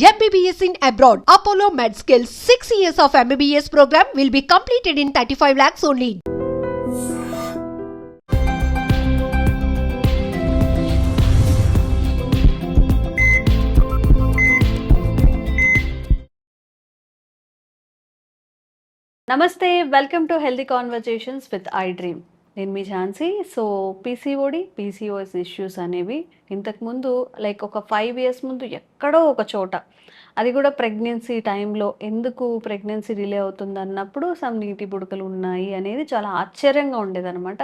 MBBS in abroad. Apollo MedSkill 6 years of MBBS program will be completed in 35 lakhs only. నమస్తే, welcome to healthy conversations with I dream. నేను మీ Jhansi. So PCOD PCOS issues అనేవి ఇంతకుముందు like ఒక 5 years ముందు ఎక్కడో ఒక చోట, అది కూడా ప్రెగ్నెన్సీ టైంలో ఎందుకు ప్రెగ్నెన్సీ డిలే అవుతుంది అన్నప్పుడు సమ్ నీటి బుడకలు ఉన్నాయి అనేది చాలా ఆశ్చర్యంగా ఉండేదన్నమాట.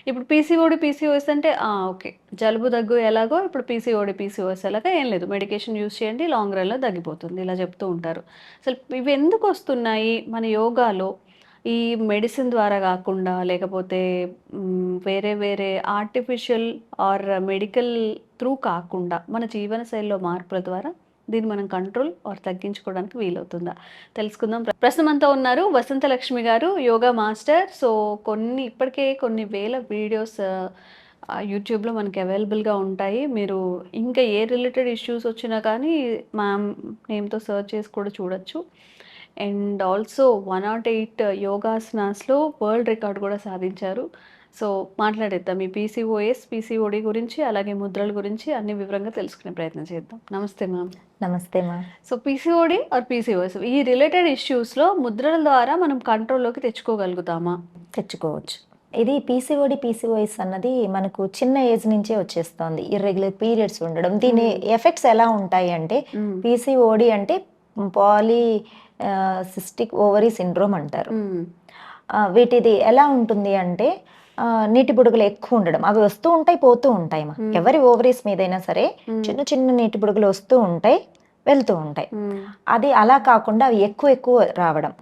ఇప్పుడు పీసీఓడి పీసీఓఎస్ అంటే ఓకే, జలుబు దగ్గు ఎలాగో ఇప్పుడు పీసీఓడి పీసీఓఎస్ ఎలాగో ఏం లేదు, మెడికేషన్ యూస్ చేయండి, లాంగ్ రన్లో తగ్గిపోతుంది, ఇలా చెప్తూ ఉంటారు. అసలు ఇవి ఎందుకు వస్తున్నాయి మన యోగాలో? ఈ మెడిసిన్ ద్వారా కాకుండా, లేకపోతే వేరే వేరే ఆర్టిఫిషియల్ ఆర్ మెడికల్ త్రూ కాకుండా మన జీవనశైలిలో మార్పుల ద్వారా దీన్ని మనం కంట్రోల్ ఆర్ తగ్గించుకోవడానికి వీలవుతుందా తెలుసుకుందాం. ప్రస్తుతం అంతా ఉన్నారు వసంతలక్ష్మి గారు, యోగా మాస్టర్. సో ఇప్పటికే కొన్ని వేల వీడియోస్ యూట్యూబ్లో మనకి అవైలబుల్గా ఉంటాయి. మీరు ఇంకా ఏ రిలేటెడ్ ఇష్యూస్ వచ్చినా కానీ మ్యామ్ నేమ్తో సర్చ్ చేసి కూడా చూడొచ్చు. అండ్ ఆల్సో 108 యోగాసనాస్లో వరల్డ్ రికార్డ్ కూడా సాధించారు. సో మాట్లాడేద్దాం ఈ పీసీఓఎస్ పీసీఓడి గురించి, అలాగే ముద్రల గురించి అన్ని వివరంగా తెలుసుకునే ప్రయత్నం చేద్దాం. నమస్తే మ్యామ్. నమస్తే ma'am. So PCOD are PCOS, ఈ రిలేటెడ్ ఇష్యూస్లో ముద్రల ద్వారా మనం కంట్రోల్లోకి తెచ్చుకోగలుగుతామా? తెచ్చుకోవచ్చు. ఇది పీసీఓడి పీసీఓఎస్ అన్నది మనకు చిన్న ఏజ్ నుంచే వచ్చేస్తుంది. ఇర్రెగ్యులర్ పీరియడ్స్ ఉండడం, దీని ఎఫెక్ట్స్ ఎలా ఉంటాయి అంటే, పీసీఓడి అంటే పాలీ సిస్టిక్ ఓవరీ సిండ్రోమ్ అంటారు. వీటిది ఎలా ఉంటుంది అంటే నీటి బుడగలు ఎక్కువ ఉండడం, అవి వస్తూ ఉంటాయి పోతూ ఉంటాయి. ఎవరి ఓవరీస్ మీదైనా సరే చిన్న చిన్న నీటి బుడగలు వస్తూ ఉంటాయి వెళ్తూ ఉంటాయి. అది అలా కాకుండా అవి ఎక్కువ రావడం,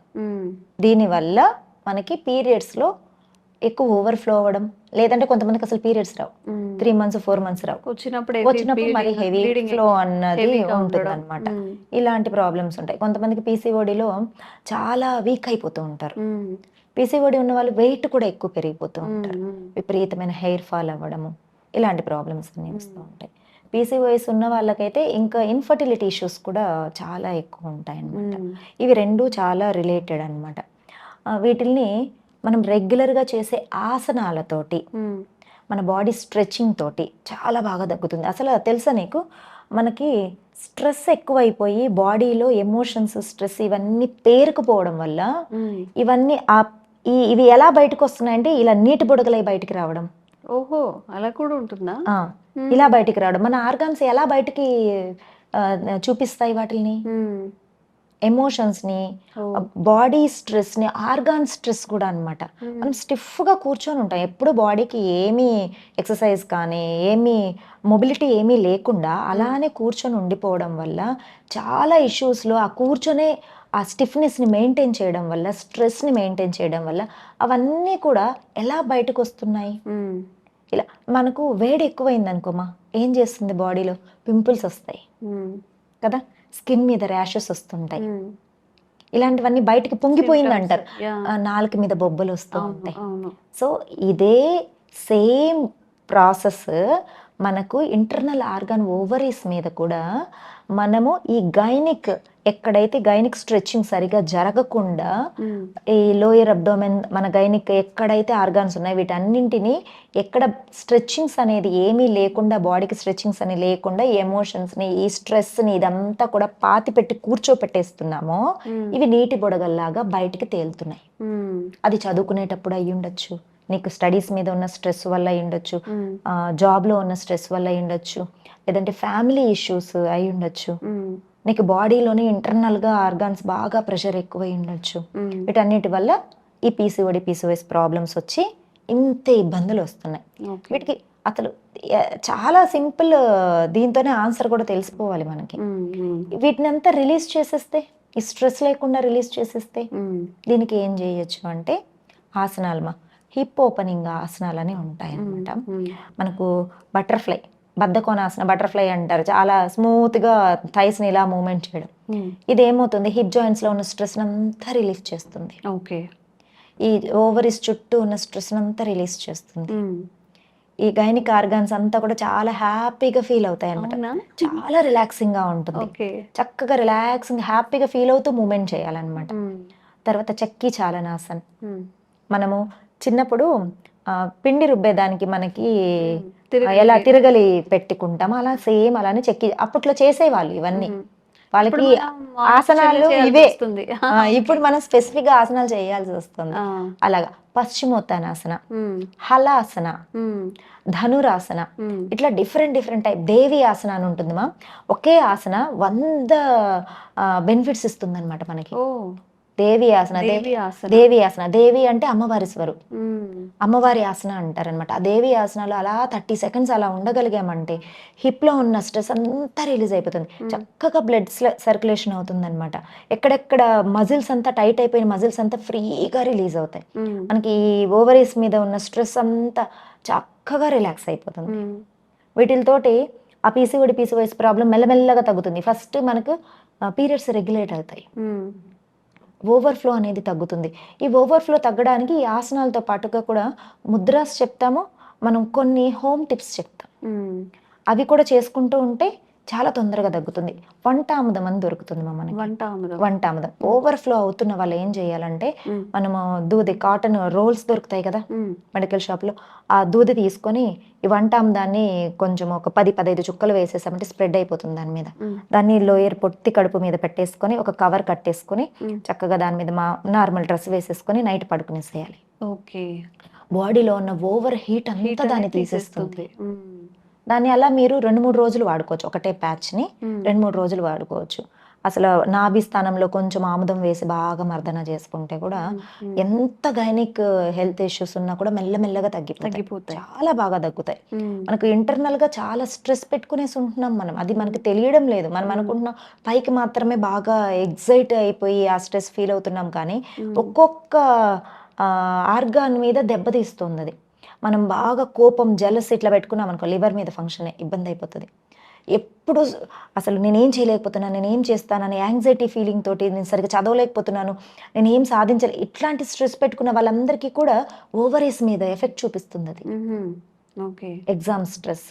దీనివల్ల మనకి పీరియడ్స్లో ఎక్కువ ఓవర్ఫ్లో అవ్వడం, లేదంటే కొంతమందికి అసలు పీరియడ్స్ రావు, 3 months 4 months రావు, వచ్చినప్పుడు మరి హెవీ ఫ్లో అన్నది ఉంటుంది అనమాట. ఇలాంటి ప్రాబ్లమ్స్ ఉంటాయి. కొంతమందికి పీసీఓడిలో చాలా వీక్ అయిపోతూ ఉంటారు. పీసీఓడి ఉన్న వాళ్ళు వెయిట్ కూడా ఎక్కువ పెరిగిపోతూ ఉంటారు, విపరీతమైన హెయిర్ ఫాల్ అవ్వడము, ఇలాంటి ప్రాబ్లమ్స్ అన్నీ వస్తూ ఉంటాయి. పీసీఓఎస్ ఉన్న వాళ్ళకైతే ఇంకా ఇన్ఫర్టిలిటీ ఇష్యూస్ కూడా చాలా ఎక్కువ ఉంటాయి అన్నమాట. ఇవి రెండు చాలా రిలేటెడ్ అనమాట. వీటిల్ని మనం రెగ్యులర్గా చేసే ఆసనాలతోటి, మన బాడీ స్ట్రెచ్చింగ్ తోటి చాలా బాగా తగ్గుతుంది. అసలు తెలుసా నీకు, మనకి స్ట్రెస్ ఎక్కువైపోయి బాడీలో ఎమోషన్స్, స్ట్రెస్ ఇవన్నీ పేరుకుపోవడం వల్ల ఇవన్నీ ఇవి ఎలా బయటకు వస్తున్నాయంటే ఇలా నీటి బుడగలై బయటికి రావడం. ఓహో, అలా కూడా ఉంటుందా? ఇలా బయటికి రావడం. మన ఆర్గాన్స్ ఎలా బయటికి చూపిస్తాయి వాటిని, ఎమోషన్స్ని, బాడీ స్ట్రెస్ని, ఆర్గాన్ స్ట్రెస్ కూడా అనమాట. మనం స్టిఫ్గా కూర్చొని ఉంటాం, ఎప్పుడు బాడీకి ఏమీ ఎక్సర్సైజ్ కానీ ఏమీ మొబిలిటీ ఏమీ లేకుండా అలానే కూర్చొని ఉండిపోవడం వల్ల చాలా ఇష్యూస్లో ఆ కూర్చొనే ఆ స్టిఫ్నెస్ని మెయింటైన్ చేయడం వల్ల, స్ట్రెస్ని మెయింటైన్ చేయడం వల్ల అవన్నీ కూడా ఎలా బయటకు వస్తున్నాయి. ఇలా మనకు వేడి ఎక్కువైంది అనుకోమా, ఏం చేస్తుంది బాడీలో, పింపుల్స్ వస్తాయి కదా, స్కిన్ మీద ర్యాషెస్ వస్తుంటాయి, ఇలాంటివన్నీ బయటికి పొంగిపోయింది అంటారు, నాలుక మీద బొబ్బలు వస్తూ ఉంటాయి. సో ఇదే సేమ్ ప్రాసెస్ మనకు ఇంటర్నల్ ఆర్గాన్ ఓవరీస్ మీద కూడా మనము ఈ గైనిక్, ఎక్కడైతే గైనిక్ స్ట్రెచ్చింగ్ సరిగా జరగకుండా ఈ లోయర్ అబ్డోమెన్, మన గైనిక్ ఎక్కడైతే ఆర్గాన్స్ ఉన్నాయో వీటన్నింటినీ ఎక్కడ స్ట్రెచ్చింగ్స్ అనేది ఏమీ లేకుండా, బాడీకి స్ట్రెచ్చింగ్స్ అని లేకుండా ఈ ఎమోషన్స్ని, ఈ స్ట్రెస్ని ఇదంతా కూడా పాతి పెట్టి కూర్చోపెట్టేస్తున్నామో ఇవి నీటి బుడగల్లాగా బయటికి తేలుతున్నాయి. అది చదువుకునేటప్పుడు అయ్యి ఉండొచ్చు, నీకు స్టడీస్ మీద ఉన్న స్ట్రెస్ వల్ల అయి ఉండొచ్చు, జాబ్లో ఉన్న స్ట్రెస్ వల్ల అయి ఉండొచ్చు, లేదంటే ఫ్యామిలీ ఇష్యూస్ అయి ఉండొచ్చు, నీకు బాడీలోనే ఇంటర్నల్గా ఆర్గాన్స్ బాగా ప్రెషర్ ఎక్కువై ఉండొచ్చు. వీటన్నిటి వల్ల ఈ పీసీఓడి పీసీఓఎస్ ప్రాబ్లమ్స్ వచ్చి ఇంత ఇబ్బందులు వస్తున్నాయి. వీటికి అసలు చాలా సింపుల్, దీంతోనే ఆన్సర్ కూడా తెలిసిపోవాలి మనకి. వీటిని అంతా రిలీజ్ చేసేస్తే, ఈ స్ట్రెస్ లేకుండా రిలీజ్ చేసేస్తే దీనికి ఏం చేయొచ్చు అంటే ఆసనాలు, హిప్ ఓపెనింగ్ ఆసనాలని ఉంటాయి అన్నమాట. మనకు బటర్ఫ్లై, బద్ధకోణాసన, బటర్ఫ్లై అంటారు, చాలా స్మూత్గా థైస్ని ఇలా మూవ్మెంట్ చేయడం. ఇది ఏమవుతుంది, హిప్ జాయింట్స్లో ఉన్న స్ట్రెస్ అంతా రిలీజ్ చేస్తుంది. ఓకే, ఈ ఓవరీస్ చుట్టూ ఉన్న స్ట్రెస్ అంతా రిలీజ్ చేస్తుంది. ఈ గైనిక్ ఆర్గాన్స్ అంతా కూడా చాలా హ్యాపీగా ఫీల్ అవుతాయి అనమాట. అవునా? చాలా రిలాక్సింగ్ గా ఉంటుంది. ఓకే. చక్కగా రిలాక్సింగ్ హ్యాపీగా ఫీల్ అవుతూ మూమెంట్ చేయాలన్నమాట. తర్వాత చక్కీ చాలనాసన్. మనము చిన్నప్పుడు పిండి రుబ్బేదానికి మనకి ఎలా తిరగలి పెట్టుకుంటామో అలా సేమ్ అలానే చెక్కి అప్పట్లో చేసేవాళ్ళు ఇవన్నీ. వాళ్ళకి ఆసనాలు ఇవే. ఇప్పుడు మనం స్పెసిఫిక్ గా ఆసనాలు చేయాల్సి వస్తుంది. అలాగా పశ్చిమోత్తానాసన, హలాసన, ధనురాసన, ఇట్లా డిఫరెంట్ టైప్. దేవి ఆసన అని ఉంటుందిమా. ఒకే ఆసన 100 బెనిఫిట్స్ ఇస్తుంది అనమాట మనకి. దేవి ఆసన. దేవి ఆసన, దేవి అంటే అమ్మవారి స్వరూపం, అమ్మవారి ఆసన అంటారనమాట. ఆ దేవి ఆసనాలు అలా 30 సెకండ్స్ అలా ఉండగలిగామంటే హిప్ లో ఉన్న స్ట్రెస్ అంతా రిలీజ్ అయిపోతుంది. చక్కగా బ్లడ్ సర్క్యులేషన్ అవుతుంది అనమాట. ఎక్కడెక్కడ మజిల్స్ అంతా టైట్ అయిపోయిన మజిల్స్ అంతా ఫ్రీగా రిలీజ్ అవుతాయి. మనకి ఈ ఓవరీస్ మీద ఉన్న స్ట్రెస్ అంతా చక్కగా రిలాక్స్ అయిపోతుంది. వీటితోటి ఆ పీసీఓఎస్ ప్రాబ్లం మెల్లమెల్లగా తగ్గుతుంది. ఫస్ట్ మనకు పీరియడ్స్ రెగ్యులేట్ అవుతాయి, ఓవర్ఫ్లో అనేది తగ్గుతుంది. ఈ ఓవర్ఫ్లో తగ్గడానికి ఈ ఆసనాలతో పాటుగా కూడా ముద్రాస్ చెప్తాము, మనం కొన్ని హోమ్ టిప్స్ చెప్తాం. అవి కూడా చేసుకుంటూ ఉంటే చాలా తొందరగా తగ్గుతుంది. వంటాముదం అని దొరుకుతుంది మనకి. వంటాముదం ఓవర్ఫ్లో అవుతున్న వాళ్ళు ఏం చేయాలంటే, మనము దూది కాటన్ రోల్స్ దొరుకుతాయి కదా మెడికల్ షాప్ లో, ఆ దూది తీసుకొని ఈ వంటాముదాన్ని కొంచెం ఒక 10-15 చుక్కలు వేసేసామంటే స్ప్రెడ్ అయిపోతుంది దాని మీద. దాన్ని లోయర్ పొట్టి కడుపు మీద పెట్టేసుకొని ఒక కవర్ కట్టేసుకొని చక్కగా దాని మీద నార్మల్ డ్రెస్ వేసేసుకొని నైట్ పడుకునేసేయాలి. ఓకే. బాడీలో ఉన్న ఓవర్ హీట్ అంతా దాన్ని తీసేస్తుంది. దాన్ని అలా మీరు 2-3 రోజులు వాడుకోవచ్చు. ఒకటే ప్యాచ్ని 2-3 రోజులు వాడుకోవచ్చు. అసలు నాభి స్థానంలో కొంచెం ఆముదం వేసి బాగా మర్దన చేసుకుంటే కూడా ఎంత గైనిక్ హెల్త్ ఇష్యూస్ ఉన్నా కూడా మెల్లమెల్లగా తగ్గిపోతాయి. చాలా బాగా తగ్గుతాయి. మనకు ఇంటర్నల్ గా చాలా స్ట్రెస్ పెట్టుకునేసి ఉంటున్నాం మనం, అది మనకి తెలియడం లేదు. మనం అనుకుంటున్నాం పైకి మాత్రమే బాగా ఎగ్జైట్ అయిపోయి ఆ స్ట్రెస్ ఫీల్ అవుతున్నాం, కానీ ఒక్కొక్క ఆర్గాన్ మీద దెబ్బతీస్తుంది అది. మనం బాగా కోపం జలస్ ఇట్లా పెట్టుకున్నాం అనుకో, లివర్ మీద ఫంక్షన్ ఇబ్బంది అయిపోతుంది. ఎప్పుడు అసలు నేనేం చేయలేకపోతున్నాను, నేనేం చేస్తానని యాంగ్జైటీ ఫీలింగ్ తోటి, నేను సరిగ్గా చదవలేకపోతున్నాను, నేను ఏం సాధించాలి, ఇట్లాంటి స్ట్రెస్ పెట్టుకున్న వాళ్ళందరికీ కూడా ఓవరీస్ మీద ఎఫెక్ట్ చూపిస్తుంది అది. ఎగ్జామ్ స్ట్రెస్,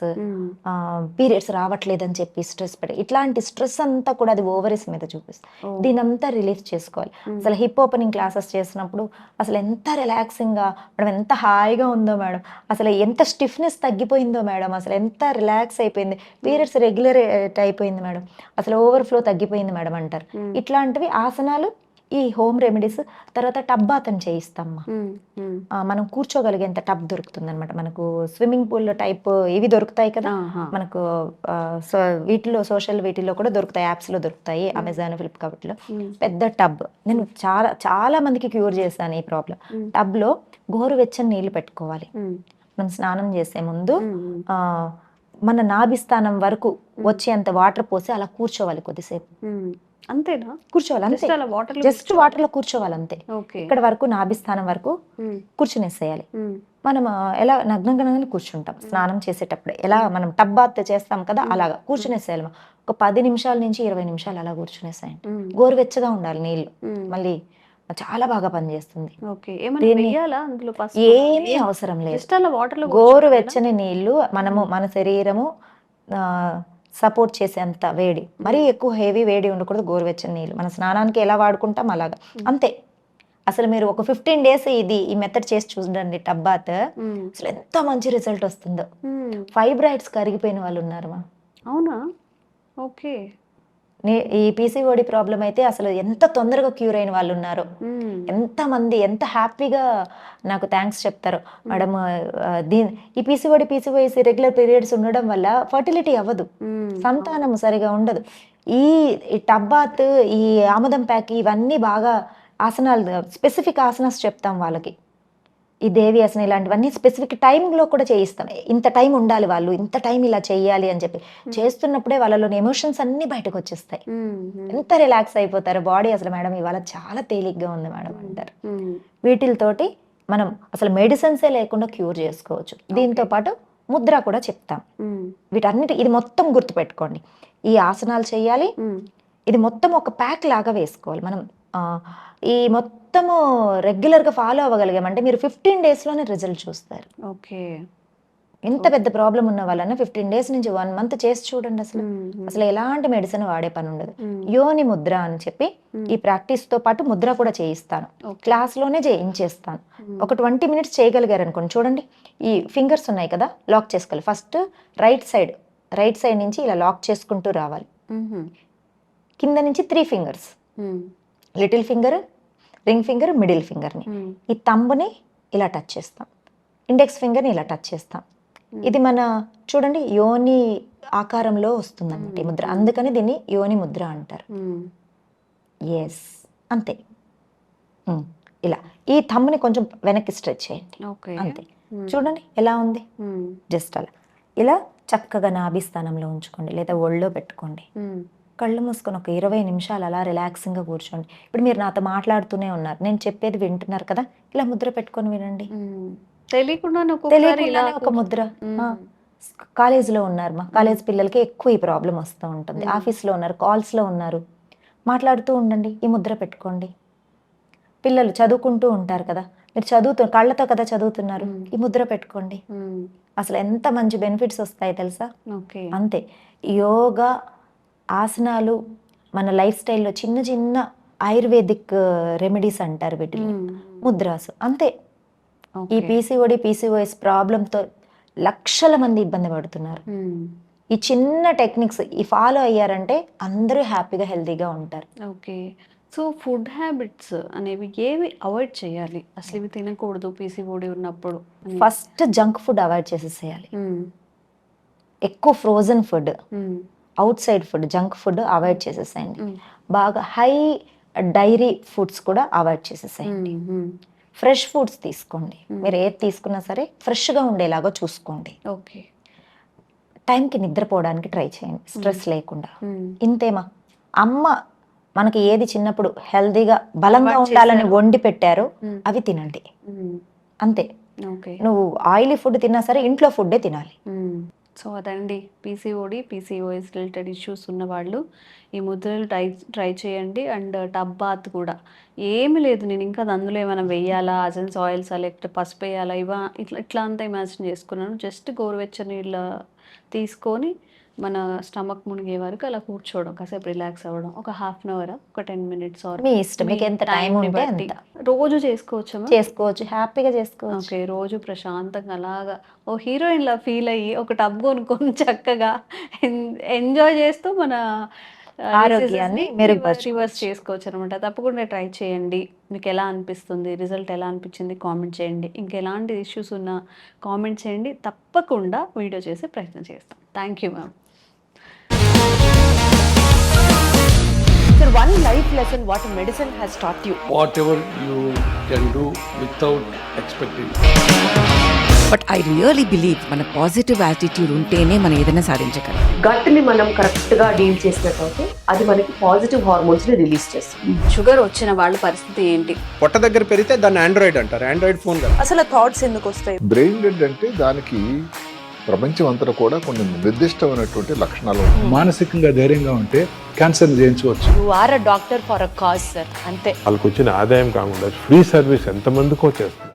పీరియడ్స్ రావట్లేదని చెప్పి స్ట్రెస్ పెట్టి, ఇట్లాంటి స్ట్రెస్ అంతా కూడా అది ఓవరీస్ మీద చూపిస్తుంది. దీనంతా రిలీఫ్ చేసుకోవాలి. అసలు హిప్ ఓపెనింగ్ క్లాసెస్ చేసినప్పుడు అసలు ఎంత రిలాక్సింగ్గా మేడం, ఎంత హాయిగా ఉందో మేడం, అసలు ఎంత స్టిఫ్నెస్ తగ్గిపోయిందో మేడం, అసలు ఎంత రిలాక్స్ అయిపోయింది, పీరియడ్స్ రెగ్యులరేట్ అయిపోయింది మేడం, అసలు ఓవర్ఫ్లో తగ్గిపోయింది మేడం అంటారు. ఇట్లాంటివి ఆసనాలు, ఈ హోమ్ రెమెడీస్. తర్వాత టబ్ బాత్ అని చేయిస్తామ్మా. మనం కూర్చోగలిగేంత టబ్ దొరుకుతుంది అనమాట. మనకు స్విమ్మింగ్ పూల్ టైప్ ఇవి దొరుకుతాయి కదా మనకు, వీటిలో వీటిలో కూడా దొరుకుతాయి, యాప్స్లో దొరుకుతాయి, అమెజాన్, ఫ్లిప్కార్ట్లో. పెద్ద టబ్, నేను చాలా మందికి క్యూర్ చేశాను ఈ ప్రాబ్లం. టబ్లో గోరువెచ్చని నీళ్లు పెట్టుకోవాలి. మనం స్నానం చేసే ముందు మన నాభిస్థానం వరకు వచ్చేంత వాటర్ పోసి అలా కూర్చోవాలి కొద్దిసేపు. అంతేనా? కూర్చోవాలి అంతే, జస్ట్ వాటర్ లో కూర్చోవాలి అంతే. ఇక్కడ వరకు నాభిస్థానం వరకు కూర్చునేసేయాలి. మనం ఎలా నగ్నంగా కూర్చుంటాం స్నానం చేసేటప్పుడు, ఎలా మనం టబ్ బాత్ చేస్తాం కదా అలాగా కూర్చునేసేయాలి. ఒక 10 నిమిషాల నుంచి 20 నిమిషాలు అలా కూర్చునేసేయండి. గోరువెచ్చగా ఉండాలి నీళ్లు, మళ్ళీ చాలా బాగా పనిచేస్తుంది. ఏమీ అవసరం లేదు, గోరువెచ్చని నీళ్లు మనము మన శరీరము సపోర్ట్ చేసేంత వేడి, మరీ ఎక్కువ హెవీ వేడి ఉండకూడదు. గోరువెచ్చని నీళ్ళు మన స్నానానికి ఎలా వాడుకుంటాం అలాగా అంతే. అసలు మీరు ఒక 15 days ఈ మెథడ్ చేసి చూడండి టబ్ బాత్, అసలు ఎంత మంచి రిజల్ట్ వస్తుందో. ఫైబ్రాయిడ్స్ కరిగిపోయిన వాళ్ళు ఉన్నారు. అవునా? ఓకే. ఈ పీసీఓడి ప్రాబ్లం అయితే అసలు ఎంత తొందరగా క్యూర్ అయిన వాళ్ళు ఉన్నారు. ఎంతమంది ఎంత హ్యాపీగా నాకు థ్యాంక్స్ చెప్తారు మేడం. ఈ పీసీఓఎస్ రెగ్యులర్ పీరియడ్స్ ఉండడం వల్ల ఫర్టిలిటీ అవ్వదు, సంతానం సరిగా ఉండదు. ఈ టబ్ బాత్, ఈ ఆముదం ప్యాక్, ఇవన్నీ బాగా ఆసనాలు, స్పెసిఫిక్ ఆసనాస్ చెప్తాం వాళ్ళకి. ఈ దేవి ఆసన ఇలాంటివన్నీ స్పెసిఫిక్ టైంలో కూడా చేయిస్తాం. ఇంత టైం ఉండాలి, వాళ్ళు ఇంత టైం ఇలా చేయాలి అని చెప్పి చేస్తున్నప్పుడే వాళ్ళలోని ఎమోషన్స్ అన్ని బయటకు వచ్చేస్తాయి. ఎంత రిలాక్స్ అయిపోతారు బాడీ. అసలు మేడం ఇవాళ చాలా తేలిగ్గా ఉంది మేడం అంటారు. వీటితోటి మనం అసలు మెడిసిన్సే లేకుండా క్యూర్ చేసుకోవచ్చు. దీంతో పాటు ముద్ర కూడా చెప్తాం. వీటన్నిటి ఇది మొత్తం గుర్తుపెట్టుకోండి. ఈ ఆసనాలు చేయాలి, ఇది మొత్తం ఒక ప్యాక్ లాగా వేసుకోవాలి. మనం ఈ మొత్తము రెగ్యులర్గా ఫాలో అవ్వగలిగామంటే మీరు 15 days లోనే రిజల్ట్ చూస్తారు. ఓకే. ఎంత పెద్ద ప్రాబ్లం ఉన్న వాళ్ళన్నా 15 డేస్ నుంచి 1 మంత్ చేసి చూడండి. అసలు ఎలాంటి మెడిసిన్ వాడే పని ఉండదు. యోని ముద్ర అని చెప్పి ఈ ప్రాక్టీస్ తో పాటు ముద్ర కూడా చేయిస్తాను, క్లాస్ లోనే చేయించేస్తాను. ఒక 20 మినిట్స్ చేయగలిగారు అనుకోండి, చూడండి ఈ ఫింగర్స్ ఉన్నాయి కదా, లాక్ చేసుకోవాలి. ఫస్ట్ రైట్ సైడ్ నుంచి ఇలా లాక్ చేసుకుంటూ రావాలి. కింద నుంచి 3 fingers, little finger, ring finger, middle ఫింగర్ని, ఈ తంబుని ఇలా టచ్ చేస్తాం, ఇండెక్స్ ఫింగర్ని ఇలా టచ్ చేస్తాం. ఇది మన చూడండి యోని ఆకారంలో వస్తుంది అన్నమాట ఈ ముద్ర, అందుకని దీన్ని యోని ముద్ర అంటారు. ఎస్, అంతే. ఇలా ఈ థంబ్ని కొంచెం వెనక్కి స్ట్రెచ్ చేయండి, అంతే. చూడండి ఎలా ఉంది, జస్ట్ అలా. ఇలా చక్కగా నాభి స్థానంలో ఉంచుకోండి, లేదా ఒళ్ళో పెట్టుకోండి. కళ్ళు మూసుకొని ఒక 20 నిమిషాలు అలా రిలాక్సింగ్గా కూర్చోండి. ఇప్పుడు మీరు నాతో మాట్లాడుతూనే ఉన్నారు, నేను చెప్పేది వింటున్నారు కదా, ఇలా ముద్ర పెట్టుకొని వినండి. తెలియకుండానే ఒక ముద్ర. కాలేజీలో ఉన్నారు, మా కాలేజ్ పిల్లలకి ఎక్కువ ఈ ప్రాబ్లం వస్తూ ఉంటుంది. ఆఫీస్లో ఉన్నారు, కాల్స్లో ఉన్నారు, మాట్లాడుతూ ఉండండి, ఈ ముద్ర పెట్టుకోండి. పిల్లలు చదువుకుంటూ ఉంటారు కదా, మీరు కళ్ళతో కదా చదువుతున్నారు, ఈ ముద్ర పెట్టుకోండి. అసలు ఎంత మంచి బెనిఫిట్స్ వస్తాయి తెలుసా. అంతే. యోగా ఆసనాలు మన లైఫ్ స్టైల్లో చిన్న చిన్న ఆయుర్వేదిక్ రెమెడీస్ అంటారు వీటిని, ముద్రాసు, అంతే. ఈ పీసీఓఎస్ ప్రాబ్లంతో లక్షల మంది ఇబ్బంది పడుతున్నారు. ఈ చిన్న టెక్నిక్స్ ఈ ఫాలో అయ్యారంటే అందరూ హ్యాపీగా హెల్తీగా ఉంటారు. ఓకే. సో ఫుడ్ హ్యాబిట్స్ అనేవి ఏవి అవాయిడ్ చేయాలి, అసలు ఇవి తినకూడదు పీసీఓడి ఉన్నప్పుడు? ఫస్ట్ జంక్ ఫుడ్ అవాయిడ్ చేసేసేయాలి. ఎక్కువ frozen food, outside food, junk food avoid చేసేసేయండి. బాగా హై డైరీ ఫుడ్స్ కూడా అవాయిడ్ చేసేసేయండి. ఫ్రెష్ ఫుడ్స్ తీసుకోండి. మీరు ఏది తీసుకున్నా సరే ఫ్రెష్గా ఉండేలాగా చూసుకోండి. ఓకే. టైంకి నిద్రపోవడానికి ట్రై చేయండి, స్ట్రెస్ లేకుండా. ఇంతేమా, అమ్మ మనకి ఏది చిన్నప్పుడు హెల్దీగా బలంగా ఉండాలని వండి పెట్టారో అవి తినండి, అంతే. నువ్వు ఆయిలీ ఫుడ్ తిన్నా సరే ఇంట్లో ఫుడ్డే తినాలి. సో అదండి, పీసీఓడి పీసీఓఎస్ రిలేటెడ్ ఇష్యూస్ ఉన్న వాళ్ళు ఈ ముద్రలు ట్రై చేయండి. అండ్ టబ్ బాత్ కూడా ఏమి లేదు, నేను ఇంకా అందులో ఏమైనా వెయ్యాలా, అజెన్స్ ఆయిల్సా, లేకపోతే పసుపు వేయాలా, ఇట్లా అంతా ఇమాజిన్ చేసుకున్నాను. జస్ట్ గోరువెచ్చని నీళ్ళు తీసుకొని మన స్టమక్ మునిగే వరకు అలా కూర్చోవడం, కాసేపు రిలాక్స్ అవ్వడం, ఒక హాఫ్ అన్ అవర్, ఒక 10 minutes, మీ ఇష్టం, మీకు ఎంత టైం ఉంటే అంత. రోజు చేసుకోవచ్చు, హ్యాపీగా చేసుకోవచ్చు. ఓకే, రోజు ప్రశాంతంగా అలాగా ఓ హీరోయిన్ లా ఫీల్ అయ్యి ఒక టబ్ కొనుక్కొని చక్కగా ఎంజాయ్ చేస్తూ మన ఆరోగ్యాన్ని రివర్స్ చేసుకోవచ్చు అనమాట. తప్పకుండా ట్రై చేయండి. మీకు ఎలా అనిపిస్తుంది, రిజల్ట్ ఎలా అనిపించింది కామెంట్ చేయండి. ఇంకెలాంటి ఇష్యూస్ ఉన్నా కామెంట్ చేయండి, తప్పకుండా వీడియో చేసే ప్రయత్నం చేస్తాం. Thank you ma'am. Sir, one life lesson what medicine has taught you. Whatever you can do without expecting. But I really believe మన పాజిటివ్ యాటిట్యూడ్ ఉంటేనే మనం ఏదైనా సాధించగలం. గట్ని మనం కరెక్ట్గా డీల్ చేసినట్లయితే అది మనకి పాజిటివ్ హార్మోన్స్ని రిలీజ్ చేస్తుంది. షుగర్ వచ్చిన వాళ్ళ పరిస్థితి ఏంటి? పొట్ట దగ్గర పెరిగితే దాన్ని ఆండ్రాయిడ్ అంటారు, ఆండ్రాయిడ్ ఫోన్ కదా. అసలు థాట్స్ ఎందుకు వస్తాయి? బ్రెయిన్ డెడ్ అంటే దానికి ప్రపంచం అంతా కూడా కొన్ని నిర్దిష్టమైనటువంటి లక్షణాలు ఉంటాయి. మానసికంగా ధైర్యంగా ఉంటే క్యాన్సర్ జయించవచ్చు. You are a doctor for a cause sir, అంతే. వాళ్ళకి వచ్చిన ఆదాయం కాకుండా ఫ్రీ సర్వీస్ ఎంతమందికో చేస్తారు.